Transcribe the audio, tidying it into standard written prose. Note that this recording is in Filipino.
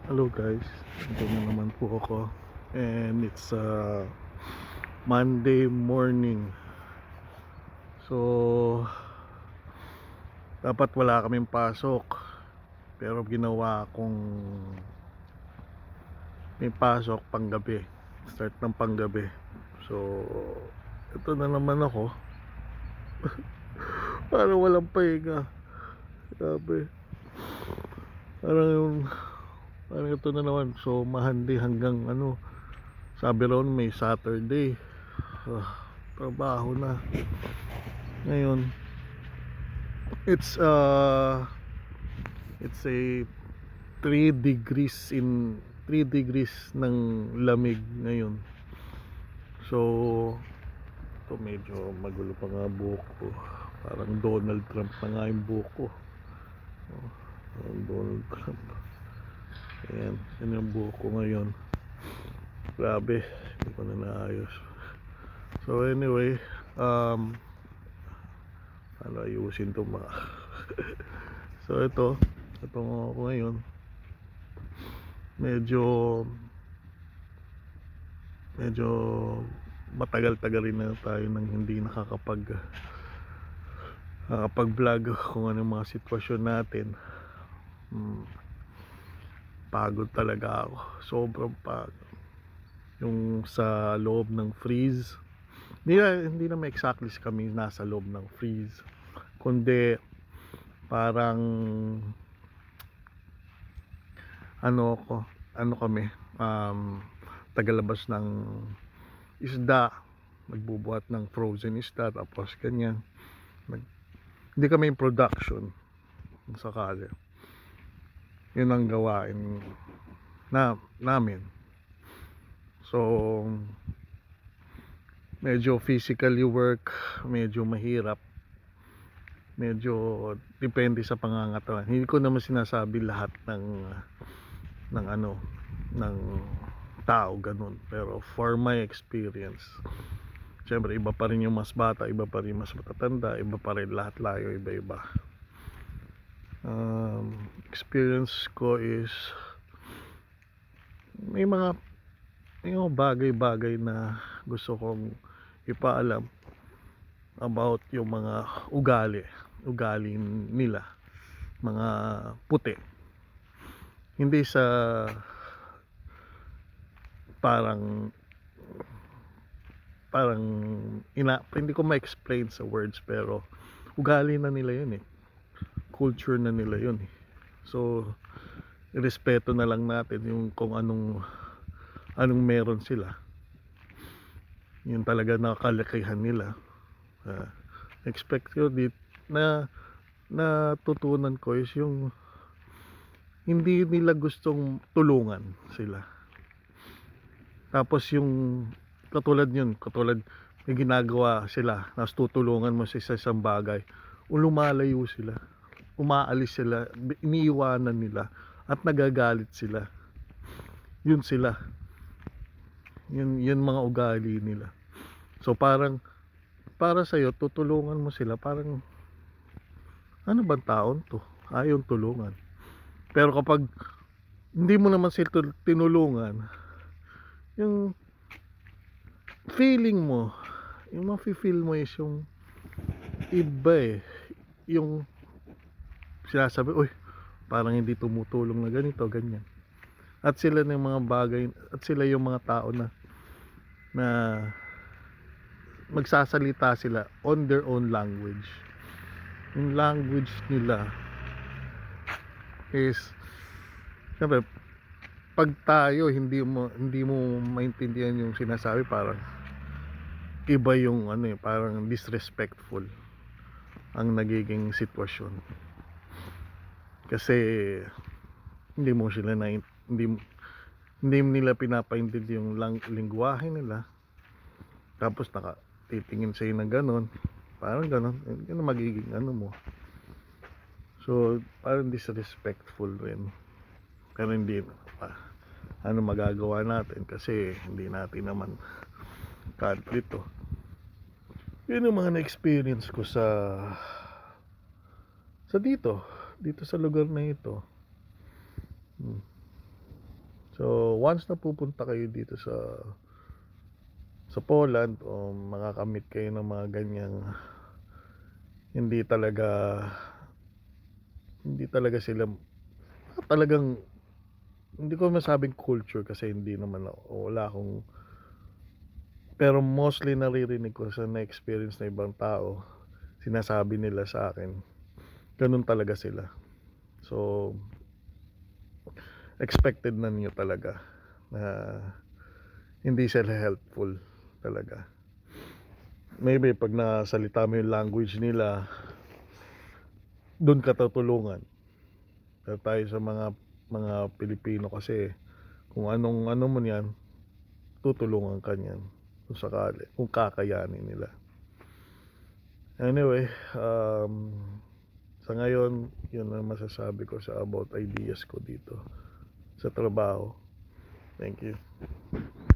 Hello guys, ito na naman po ako and it's Monday morning. So dapat wala kaming pasok pero ginawa kong may pasok panggabi, start ng panggabi. So ito na naman ako para walang pahinga. Sabi parang yung parang ito na naman, so mahandi hanggang sabi ron may Saturday. Trabaho na ngayon. It's it's a 3 degrees in 3 degrees ng lamig ngayon. So ito medyo magulo pa nga buhok ko. Parang Donald Trump na nga yung buhok ko. Parang Donald Trump. Ayan, yan yung buhok ko ngayon. Grabe, hindi ko na naayos. So anyway, ano ayusin to mga so ito ako ngayon. Medyo matagal-tagal rin na tayo nang hindi nakakapag-vlog kung ano yung mga sitwasyon natin. Pagod talaga ako, sobrang pagod. Yung sa loob ng freeze, hindi na exactly kami nasa loob ng freeze, kundi parang ano kami, tagalabas ng isda, nagbubuhat ng frozen isda, tapos ganyan. Hindi kami in production sakali. Yun ang gawain namin. So medyo physically work, medyo mahirap, medyo depende sa pangangatawan. Hindi ko naman sinasabi lahat ng tao ganun, pero for my experience, syempre iba pa rin yung mas bata, iba pa rin mas matatanda, iba pa rin lahat, layo, iba-iba. Experience ko is may mga bagay-bagay na gusto kong ipaalam about yung mga ugali nila, mga puti. Hindi sa parang hindi ko ma-explain sa words, pero ugali na nila yun eh, culture na nila yun eh. So irespeto na lang natin yung kung anong meron sila. Yun talaga nakakalakihan nila. Expect ko na natutunan ko is yung hindi nila gustong tulungan sila. Tapos yung katulad may ginagawa sila, nas tutulungan mo sa isang bagay, lumalayo sila, umaalis sila, iniiwanan nila at nagagalit sila. Yun mga ugali nila. So parang para sa'yo, tutulungan mo sila, parang ano bang taon to, ayaw tulungan. Pero kapag hindi mo naman sila tinulungan, yung feeling mo, yung mafe-feel mo is yung iba eh. Yung sinasabi, uy, parang hindi tumutulong na ganito, ganyan. At sila ng mga bagay, at sila yung mga tao na magsasalita sila on their own language. Yung language nila is, siyempre, pag tayo hindi mo maintindihan yung sinasabi, parang iba yung parang disrespectful ang nagiging sitwasyon. Kasi hindi mo sila hindi nila pinapaintindi yung lingwahe nila. Tapos titingin sa'yo na gano'n, parang gano'n, yun ang magiging mo. So parang disrespectful rin. Pero hindi magagawa natin kasi hindi natin naman country to. Yun yung mga na-experience ko sa dito sa lugar na ito. once na pupunta kayo dito sa Poland o makakamit kayo ng mga ganyang hindi talaga hindi talaga sila talagang hindi ko masabing culture kasi hindi naman wala akong pero mostly naririnig ko sa na-experience na ibang tao, sinasabi nila sa akin, gano'n talaga sila. So, expected na niyo talaga na hindi sila helpful talaga. Maybe 'pag nasalita mo yung language nila, dun ka tutulungan. Pero tayo sa mga Pilipino kasi kung anong ano mo niyan, tutulungan ka niyan kung sakali, kung kakayanin nila. Anyway, sa ngayon, yun ang masasabi ko sa about ideas ko dito sa trabaho. Thank you.